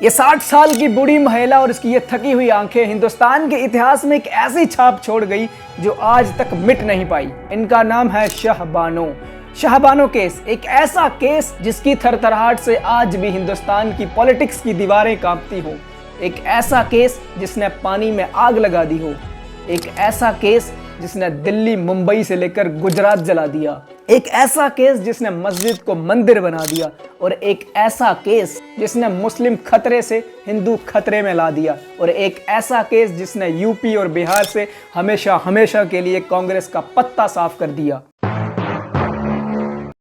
ये 60 साल की बूढ़ी महिला और इसकी ये थकी हुई आंखें हिंदुस्तान के इतिहास में एक ऐसी छाप छोड़ गई जो आज तक मिट नहीं पाई। इनका नाम है शाहबानो। शाहबानो केस एक ऐसा केस जिसकी थरथराहट से आज भी हिंदुस्तान की पॉलिटिक्स की दीवारें कांपती हो। एक ऐसा केस जिसने पानी में आग लगा दी हो। एक ऐसा केस जिसने दिल्ली मुंबई से लेकर गुजरात जला दिया। एक ऐसा केस जिसने मस्जिद को मंदिर बना दिया। और एक ऐसा केस जिसने मुस्लिम खतरे से हिंदू खतरे में ला दिया। और एक ऐसा केस जिसने यूपी और बिहार से हमेशा हमेशा के लिए कांग्रेस का पत्ता साफ कर दिया।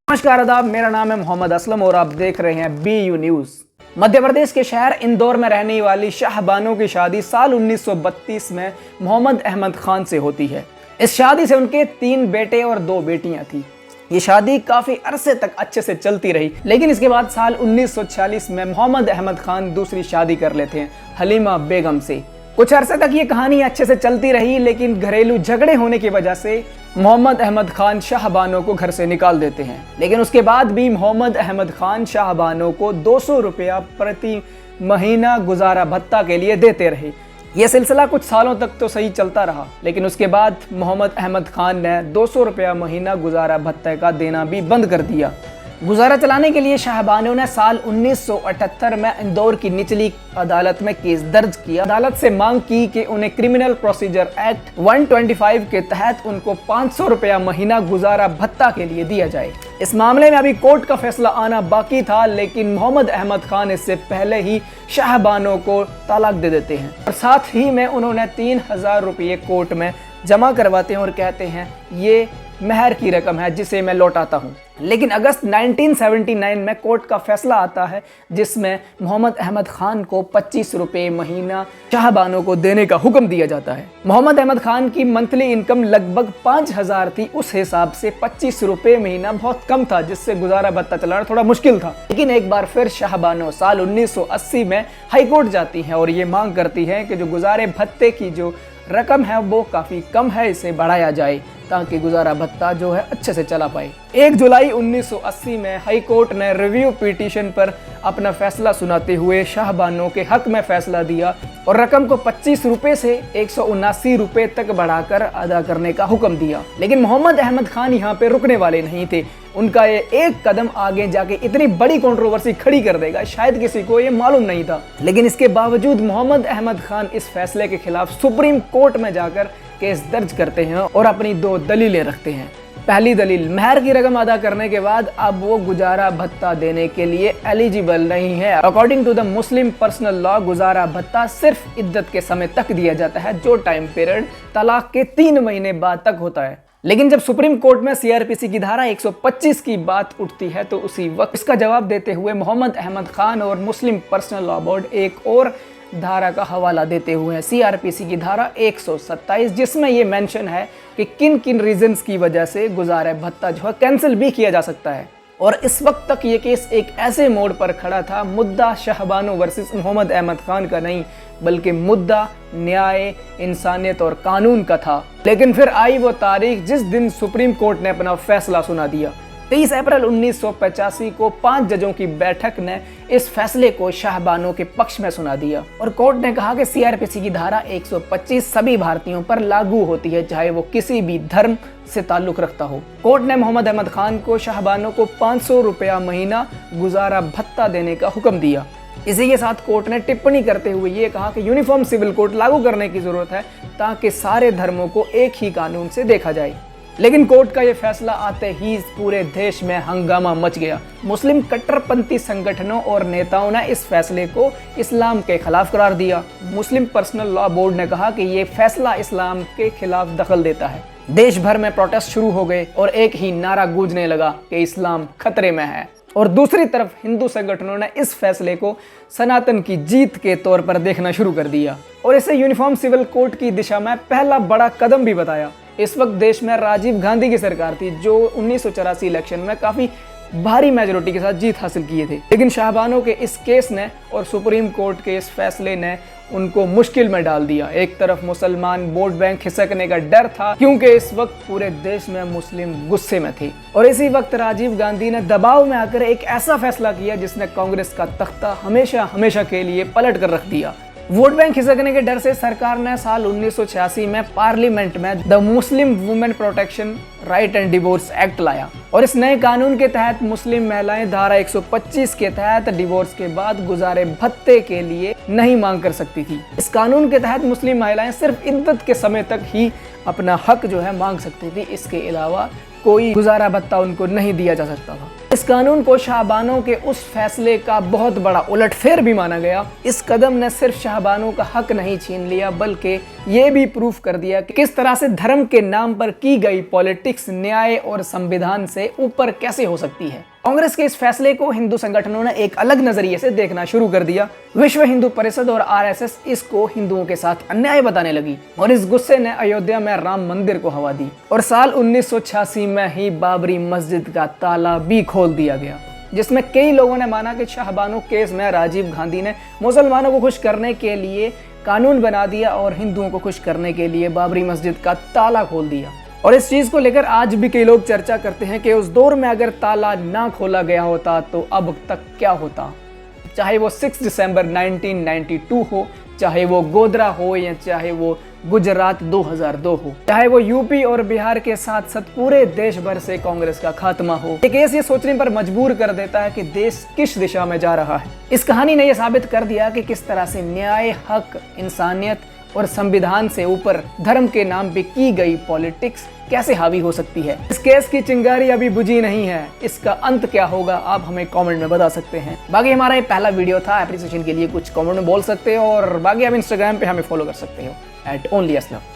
नमस्कार आदाब, मेरा नाम है मोहम्मद असलम और आप देख रहे हैं BU न्यूज। मध्य प्रदेश के शहर इंदौर में रहने वाली शाहबानो की शादी साल 1932 में मोहम्मद अहमद खान से होती है। इस शादी से उनके 3 बेटे और 2 बेटियां थी। ये शादी काफी अरसे तक अच्छे से चलती रही, लेकिन इसके बाद साल 1946 में मोहम्मद अहमद खान दूसरी शादी कर लेते हैं हलीमा बेगम से। कुछ अरसे तक ये कहानी अच्छे से चलती रही, लेकिन घरेलू झगड़े होने की वजह से मोहम्मद अहमद खान शाहबानो को घर से निकाल देते हैं। लेकिन उसके बाद भी मोहम्मद अहमद खान शाहबानो को 200 रुपया प्रति महीना गुजारा भत्ता के लिए देते रहे। यह सिलसिला कुछ सालों तक तो सही चलता रहा, लेकिन उसके बाद मोहम्मद अहमद खान ने 200 रुपया महीना गुजारा भत्ते का देना भी बंद कर दिया। गुजारा चलाने के लिए शाहबानो ने साल 1978 में इंदौर की निचली अदालत में केस दर्ज किया। अदालत से मांग की कि उन्हें क्रिमिनल प्रोसीजर एक्ट 125 के तहत उनको 500 रुपया महीना गुजारा भत्ता के लिए दिया जाए। इस मामले में अभी कोर्ट का फैसला आना बाकी था, लेकिन मोहम्मद अहमद खान इससे पहले ही शाहबानो को तलाक दे देते हैं और साथ ही में उन्होंने 3000 रुपये कोर्ट में जमा करवाते हैं और कहते हैं ये मेहर की रकम है जिसे मैं लौटाता हूं। लेकिन अगस्त 1979 में कोर्ट का फैसला आता है जिसमें मोहम्मद अहमद खान को 25 रुपये महीना शाहबानो को देने का हुक्म दिया जाता है। मोहम्मद अहमद खान की मंथली इनकम लगभग 5000 थी। उस हिसाब से 25 रुपये महीना बहुत कम था, जिससे गुजारा भत्ता चलाना थोड़ा मुश्किल था। लेकिन एक बार फिर शाहबानो साल 1980 में हाईकोर्ट जाती है और ये मांग करती है कि जो गुजारे भत्ते की जो रकम है वो काफ़ी कम है, इसे बढ़ाया जाए ताकि गुजारा भत्ता जो है अच्छे से चला पाए। 1 जुलाई 1980 में हाई कोर्ट ने रिव्यू पिटीशन पर अपना फैसला सुनाते हुए शाहबानो के हक में फैसला दिया और रकम को 25 रुपये से 179 रुपये तक बढ़ाकर अदा करने का हुक्म दिया। लेकिन मोहम्मद अहमद खान यहाँ पे रुकने वाले नहीं थे। उनका ये एक कदम आगे जाके इतनी बड़ी कंट्रोवर्सी खड़ी कर देगा, शायद किसी को ये मालूम नहीं था। लेकिन इसके बावजूद मोहम्मद अहमद खान इस फैसले के खिलाफ सुप्रीम कोर्ट में जाकर केस दर्ज करते हैं और अपनी 2 दलीलें रखते हैं। पहली दलील, मेहर की रकम अदा करने के बाद अब वो गुजारा भत्ता देने के लिए एलिजिबल नहीं है। According to the Muslim personal law गुजारा भत्ता सिर्फ इद्दत के समय तक दिया जाता है, जो टाइम पीरियड तलाक के 3 महीने बाद तक होता है। लेकिन जब सुप्रीम कोर्ट में CRPC की धारा 125 की बात उठती है तो उसी वक्त इसका जवाब देते हुए मोहम्मद अहमद खान और मुस्लिम पर्सनल लॉ बोर्ड एक और धारा का हवाला देते हुए हैं, CRPC की धारा 127, जिसमें ये मेंशन है कि किन किन रीजंस की वजह से गुजारा भत्ता जो है कैंसिल भी किया जा सकता है। और इस वक्त तक ये केस एक ऐसे मोड़ पर खड़ा था, मुद्दा शाहबानो वर्सेस मोहम्मद अहमद खान का नहीं, बल्कि मुद्दा न्याय, इंसानियत और कानून का था। लेकिन फिर आई वो तारीख जिस दिन सुप्रीम कोर्ट ने अपना फैसला सुना दिया। 23 अप्रैल 1985 को 5 जजों की बैठक ने इस फैसले को शाहबानो के पक्ष में सुना दिया और कोर्ट ने कहा कि CRPC की धारा 125 सभी भारतीयों पर लागू होती है, चाहे वो किसी भी धर्म से ताल्लुक रखता हो। कोर्ट ने मोहम्मद अहमद खान को शाहबानो को 500 रुपया महीना गुजारा भत्ता देने का हुक्म दिया। इसी के साथ कोर्ट ने टिप्पणी करते हुए ये कहा कि यूनिफॉर्म सिविल कोड लागू करने की जरूरत है ताकि सारे धर्मों को एक ही कानून से देखा जाए। लेकिन कोर्ट का यह फैसला आते ही पूरे देश में हंगामा मच गया। मुस्लिम कट्टरपंथी संगठनों और नेताओं ने इस फैसले को इस्लाम के खिलाफ करार दिया। मुस्लिम पर्सनल लॉ बोर्ड ने कहा कि यह फैसला इस्लाम के खिलाफ दखल देता है। देश भर में प्रोटेस्ट शुरू हो गए और एक ही नारा गूंजने लगा कि इस्लाम खतरे में है। और दूसरी तरफ हिंदू संगठनों ने इस फैसले को सनातन की जीत के तौर पर देखना शुरू कर दिया और इसे यूनिफॉर्म सिविल कोड की दिशा में पहला बड़ा कदम भी बताया। इस वक्त देश में राजीव गांधी की सरकार थी जो 1984 इलेक्शन में काफ़ी भारी मेजोरिटी के साथ जीत हासिल किए थे। लेकिन शाहबानो के इस केस ने और सुप्रीम कोर्ट के इस फैसले ने उनको मुश्किल में डाल दिया। एक तरफ मुसलमान वोट बैंक खिसकने का डर था क्योंकि इस वक्त पूरे देश में मुस्लिम गुस्से में थे, और इसी वक्त राजीव गांधी ने दबाव में आकर एक ऐसा फैसला किया जिसने कांग्रेस का तख्ता हमेशा हमेशा के लिए पलट कर रख दिया। वोट बैंक खिसकने के डर से सरकार ने साल 1986 में पार्लियामेंट में the Muslim women protection right and divorce act लाया, और इस नए कानून के तहत मुस्लिम महिलाएं धारा 125 के तहत डिवोर्स के बाद गुजारे भत्ते के लिए नहीं मांग कर सकती थी। इस कानून के तहत मुस्लिम महिलाएं सिर्फ इद्दत के समय तक ही अपना हक जो है मांग सकती थी, इसके अलावा कोई गुजारा भत्ता उनको नहीं दिया जा सकता था। इस कानून को शाहबानो के उस फैसले का बहुत बड़ा उलटफेर भी माना गया। इस कदम ने सिर्फ शाहबानो का हक नहीं छीन लिया, बल्कि ये भी प्रूफ कर दिया कि किस तरह से धर्म के नाम पर की गई पॉलिटिक्स न्याय और संविधान से ऊपर कैसे हो सकती है। कांग्रेस के इस फैसले को हिंदू संगठनों ने एक अलग नजरिए से देखना शुरू कर दिया। विश्व हिंदू परिषद और आरएसएस इसको हिंदुओं के साथ अन्याय बताने लगी, और इस गुस्से ने अयोध्या में राम मंदिर को हवा दी, और साल 1986 में ही बाबरी मस्जिद का ताला भी खोल दिया गया, जिसमें कई लोगों ने माना कि शाहबानो केस में राजीव गांधी ने मुसलमानों को खुश करने के लिए कानून बना दिया और हिंदुओं को खुश करने के लिए बाबरी मस्जिद का ताला खोल दिया। और इस चीज को लेकर आज भी कई लोग चर्चा करते हैं कि उस दौर में अगर ताला ना खोला गया होता तो अब तक क्या होता। चाहे वो 6 दिसंबर 1992 हो, चाहे वो गोधरा हो, या चाहे वो गुजरात 2002 हो, चाहे वो यूपी और बिहार के साथ साथ पूरे देश भर से कांग्रेस का खात्मा हो। एक केस ये सोचने पर मजबूर कर देता है कि देश किस दिशा में जा रहा है। इस कहानी ने यह साबित कर दिया कि किस तरह से न्याय, हक, इंसानियत और संविधान से ऊपर धर्म के नाम पे की गई पॉलिटिक्स कैसे हावी हो सकती है। इस केस की चिंगारी अभी बुझी नहीं है, इसका अंत क्या होगा आप हमें कमेंट में बता सकते हैं। बाकी हमारा ये पहला वीडियो था, एप्रिसिएशन के लिए कुछ कमेंट में बोल सकते हो, और बाकी आप इंस्टाग्राम पे हमें फॉलो कर सकते हो @onlyaslam।